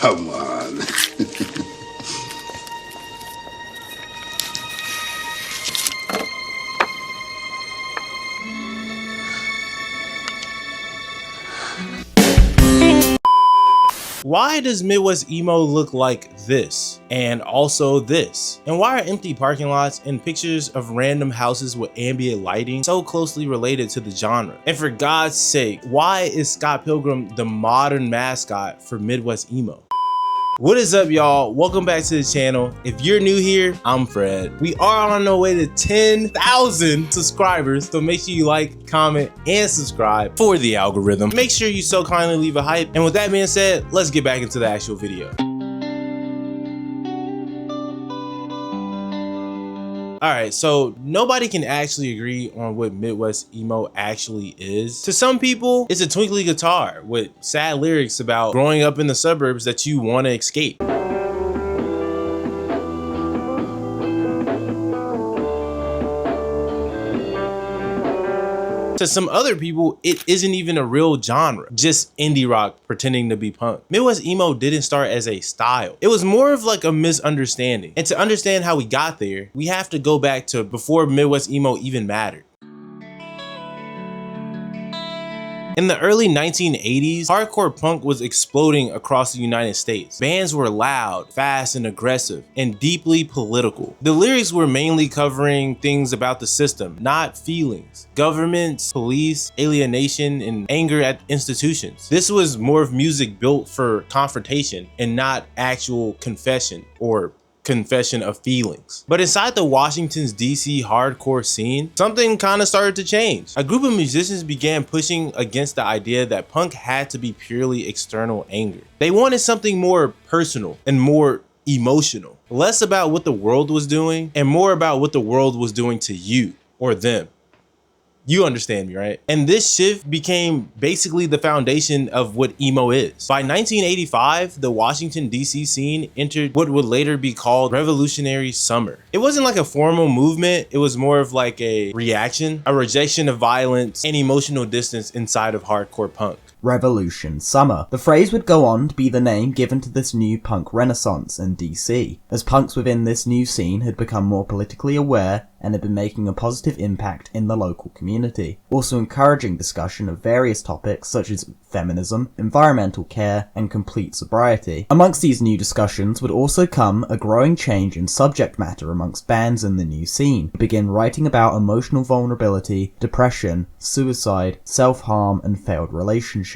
Come on. Why does Midwest Emo look like this and also this? And why are empty parking lots and pictures of random houses with ambient lighting so closely related to the genre? And for God's sake, why is Scott Pilgrim the modern mascot for Midwest Emo? What is up, y'all? Welcome back to the channel. If you're new here, I'm Fred. We are on our way to 10,000 subscribers, so make sure you like, comment, and subscribe for the algorithm. Make sure you so kindly leave a hype. And with that being said, let's get back into the actual video. Alright, so nobody can actually agree on what Midwest Emo actually is. To some people, it's a twinkly guitar with sad lyrics about growing up in the suburbs that you want to escape. To some other people, it isn't even a real genre, just indie rock pretending to be punk. Midwest Emo didn't start as a style. It was more of like a misunderstanding. And to understand how we got there, we have to go back to before Midwest Emo even mattered. In the early 1980s, hardcore punk was exploding across the United States. Bands were loud, fast, and aggressive, and deeply political. The lyrics were mainly covering things about the system, not feelings. Governments, police, alienation, and anger at institutions. This was more of music built for confrontation and not actual confession or confession of feelings. But inside the Washington's DC hardcore scene, something kind of started to change. A group of musicians began pushing against the idea that punk had to be purely external anger. They wanted something more personal and more emotional, less about what the world was doing and more about what the world was doing to you or them. You understand me, right? And this shift became basically the foundation of what emo is. By 1985, the Washington, D.C. scene entered what would later be called Revolutionary Summer. It wasn't like a formal movement, it was more of like a reaction, a rejection of violence and emotional distance inside of hardcore punk. Revolution Summer. The phrase would go on to be the name given to this new punk renaissance in DC, as punks within this new scene had become more politically aware and had been making a positive impact in the local community, also encouraging discussion of various topics such as feminism, environmental care, and complete sobriety. Amongst these new discussions would also come a growing change in subject matter amongst bands in the new scene, who begin writing about emotional vulnerability, depression, suicide, self-harm, and failed relationships.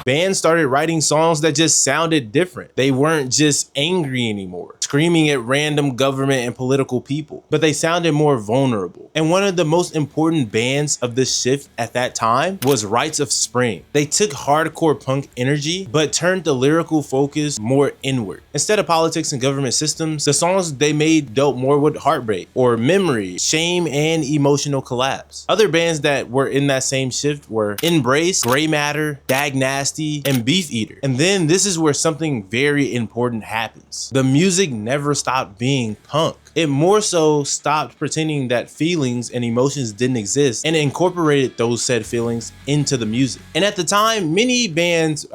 Bands started writing songs that just sounded different. They weren't just angry anymore, screaming at random government and political people, but they sounded more vulnerable. And one of the most important bands of this shift at that time was Rites of Spring. They took hardcore punk energy, but turned the lyrical focus more inward. Instead of politics and government systems, the songs they made dealt more with heartbreak or memory, shame, and emotional collapse. Other bands that were in that same shift were Embrace, Grey Matter, Dag Nasty, and Beef Eater. And then this is where something very important happens. The music never stopped being punk. It more so stopped pretending that feelings and emotions didn't exist and incorporated those said feelings into the music. And at the time, many bands,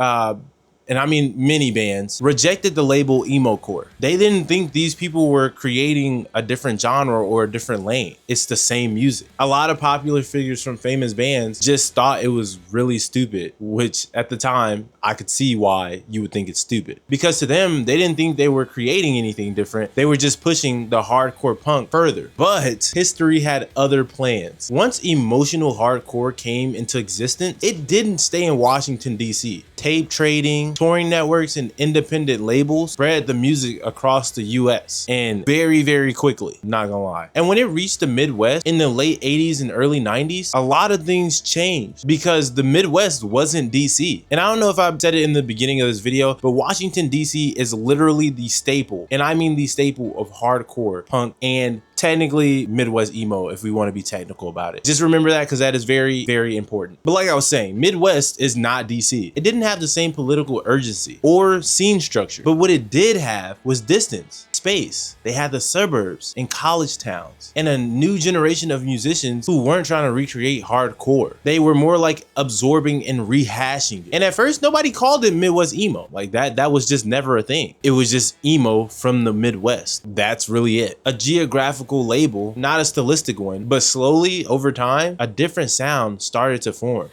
and I mean many bands, rejected the label emo-core. They didn't think these people were creating a different genre or a different lane. It's the same music. A lot of popular figures from famous bands just thought it was really stupid, which at the time, I could see why you would think it's stupid. Because to them, they didn't think they were creating anything different. They were just pushing the hardcore punk further. But history had other plans. Once emotional hardcore came into existence, it didn't stay in Washington, D.C. Tape trading, touring networks, and independent labels spread the music across the US and very quickly, not gonna lie. And when it reached the Midwest in the late 80s and early 90s, a lot of things changed because the Midwest wasn't DC. And I don't know if I said it in the beginning of this video, but Washington DC is literally the staple, and I mean the staple of hardcore punk and technically Midwest Emo if we want to be technical about it. Just remember that because that is very, very important. But like I was saying, Midwest is not DC. It didn't have the same political urgency or scene structure, but what it did have was distance, space. They had the suburbs and college towns and a new generation of musicians who weren't trying to recreate hardcore. They were more like absorbing and rehashing it. And at first, nobody called it Midwest Emo. Like that was just never a thing. It was just emo from the Midwest. That's really it. A geographical label, not a stylistic one, but slowly over time, a different sound started to form.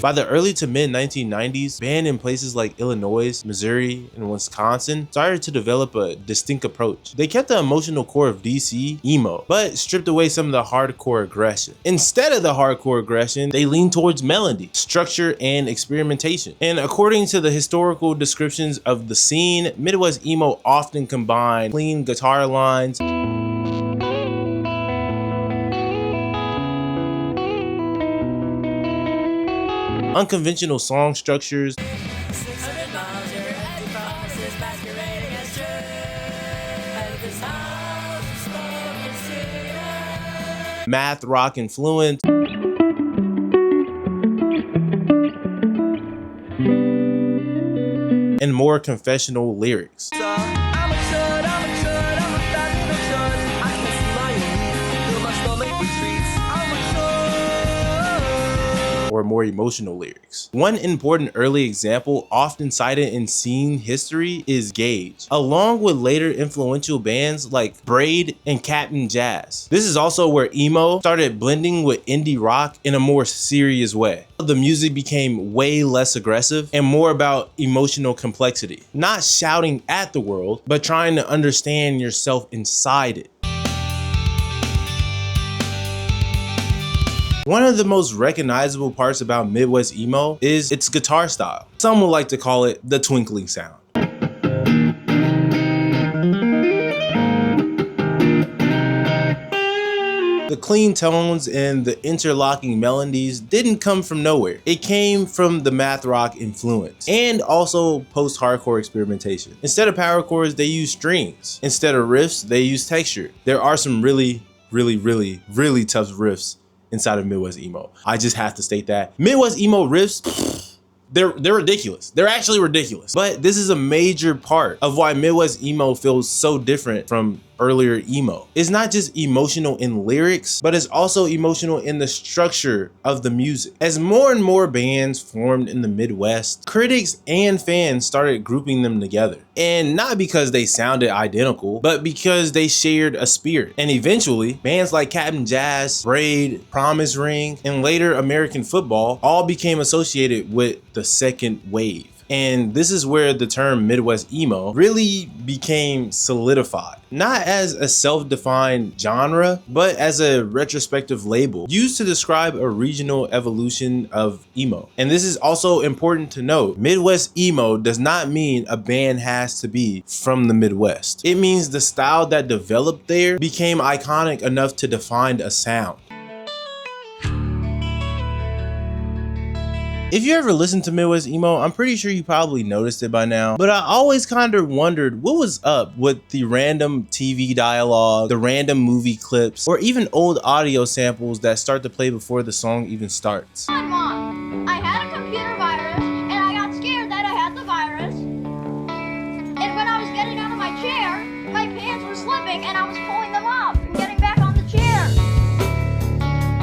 By the early to mid 1990s, bands in places like Illinois, Missouri, and Wisconsin started to develop a distinct approach. They kept the emotional core of DC emo, but stripped away some of the hardcore aggression. Instead of the hardcore aggression, they leaned towards melody, structure, and experimentation. And according to the historical descriptions of the scene, Midwest emo often combined clean guitar lines, unconventional song structures, math rock influence, and more confessional lyrics. Or more emotional lyrics. One important early example often cited in scene history is Gauge, along with later influential bands like Braid and Captain Jazz. This is also where emo started blending with indie rock in a more serious way. The music became way less aggressive and more about emotional complexity, not shouting at the world, but trying to understand yourself inside it. One of the most recognizable parts about Midwest emo is its guitar style. Some would like to call it the twinkling sound. The clean tones and the interlocking melodies didn't come from nowhere. It came from the math rock influence and also post-hardcore experimentation. Instead of power chords, they use strings. Instead of riffs, they use texture. There are some really tough riffs inside of Midwest emo. I just have to state that. Midwest emo riffs, they're ridiculous. They're actually ridiculous. But this is a major part of why Midwest emo feels so different from earlier emo. It's not just emotional in lyrics, but it's also emotional in the structure of the music. As more and more bands formed in the Midwest, critics and fans started grouping them together. And not because they sounded identical, but because they shared a spirit. And eventually, bands like Captain Jazz, Braid, Promise Ring, and later American Football all became associated with the second wave. And this is where the term Midwest emo really became solidified. Not as a self-defined genre, but as a retrospective label used to describe a regional evolution of emo. And this is also important to note. Midwest emo does not mean a band has to be from the Midwest. It means the style that developed there became iconic enough to define a sound. If you ever listened to Midwest emo, I'm pretty sure you probably noticed it by now, but I always kind of wondered what was up with the random TV dialogue, the random movie clips, or even old audio samples that start to play before the song even starts. Mom, I had a computer virus and I got scared that I had the virus. And when I was getting out of my chair, my pants were slipping and I was pulling them up and getting back on the chair.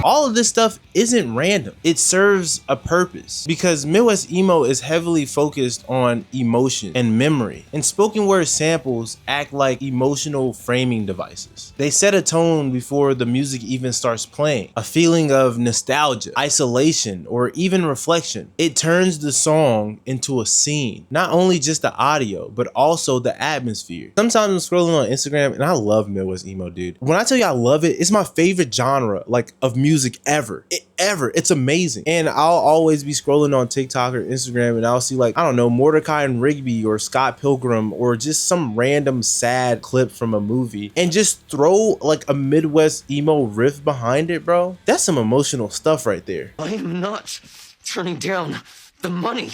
All of this stuff isn't random. It serves a purpose because Midwest emo is heavily focused on emotion and memory, and spoken word samples act like emotional framing devices. They set a tone before the music even starts playing, a feeling of nostalgia, isolation, or even reflection. It turns the song into a scene, not only just the audio, but also the atmosphere. Sometimes I'm scrolling on Instagram and I love Midwest emo, dude. When I tell you I love it, it's my favorite genre of music ever. It's amazing. And I'll always be scrolling on TikTok or Instagram and I'll see I don't know, Mordecai and Rigby or Scott Pilgrim or just some random sad clip from a movie and just throw a Midwest emo riff behind it, bro. That's some emotional stuff right there. I am not turning down the money.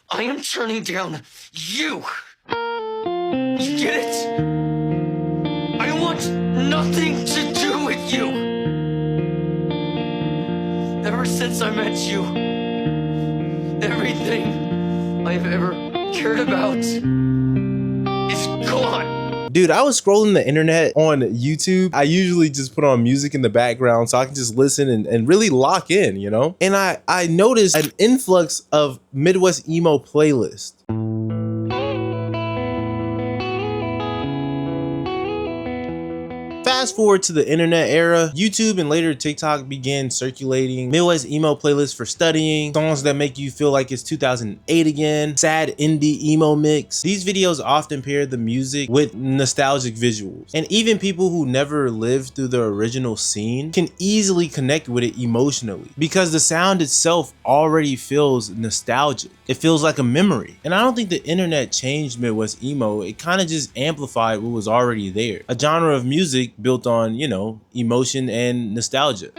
I am turning down you. You get it? I want nothing to do with you. Ever since I met you, everything I've ever cared about is gone. Dude, I was scrolling the internet on YouTube. I usually just put on music in the background so I can just listen and really lock in, you know? And I noticed an influx of Midwest Emo playlists. Fast forward to the internet era, YouTube and later TikTok began circulating Midwest Emo playlists for studying, songs that make you feel like it's 2008 again, sad indie emo mix. These videos often pair the music with nostalgic visuals, and even people who never lived through the original scene can easily connect with it emotionally because the sound itself already feels nostalgic. It feels like a memory. And I don't think the internet changed Midwest Emo, it kind of just amplified what was already there. A genre of music built on, you know, emotion and nostalgia.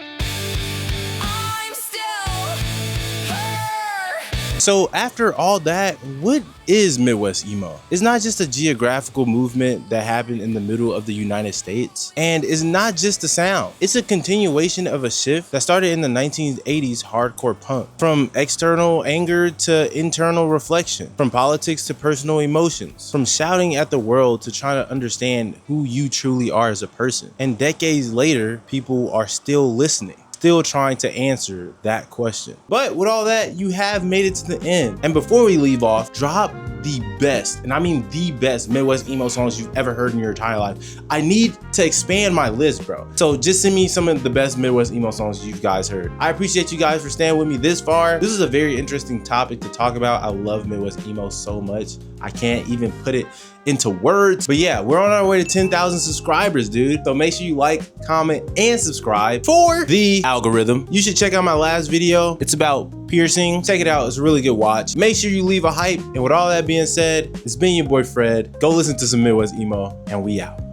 So after all that, what is Midwest Emo? It's not just a geographical movement that happened in the middle of the United States. And it's not just a sound. It's a continuation of a shift that started in the 1980s hardcore punk. From external anger to internal reflection. From politics to personal emotions. From shouting at the world to trying to understand who you truly are as a person. And decades later, people are still listening. Still trying to answer that question. But with all that, you have made it to the end. And before we leave off, drop the best, and I mean the best Midwest Emo songs you've ever heard in your entire life. I need to expand my list, bro. So just send me some of the best Midwest Emo songs you guys heard. I appreciate you guys for staying with me this far. This is a very interesting topic to talk about. I love Midwest Emo so much. I can't even put it into words. But yeah, we're on our way to 10,000 subscribers, dude. So make sure you like, comment, and subscribe for the algorithm. You should check out my last video. It's about piercing. Check it out. It's a really good watch. Make sure you leave a hype. And with all that being said, it's been your boy Fred. Go listen to some Midwest Emo, and we out.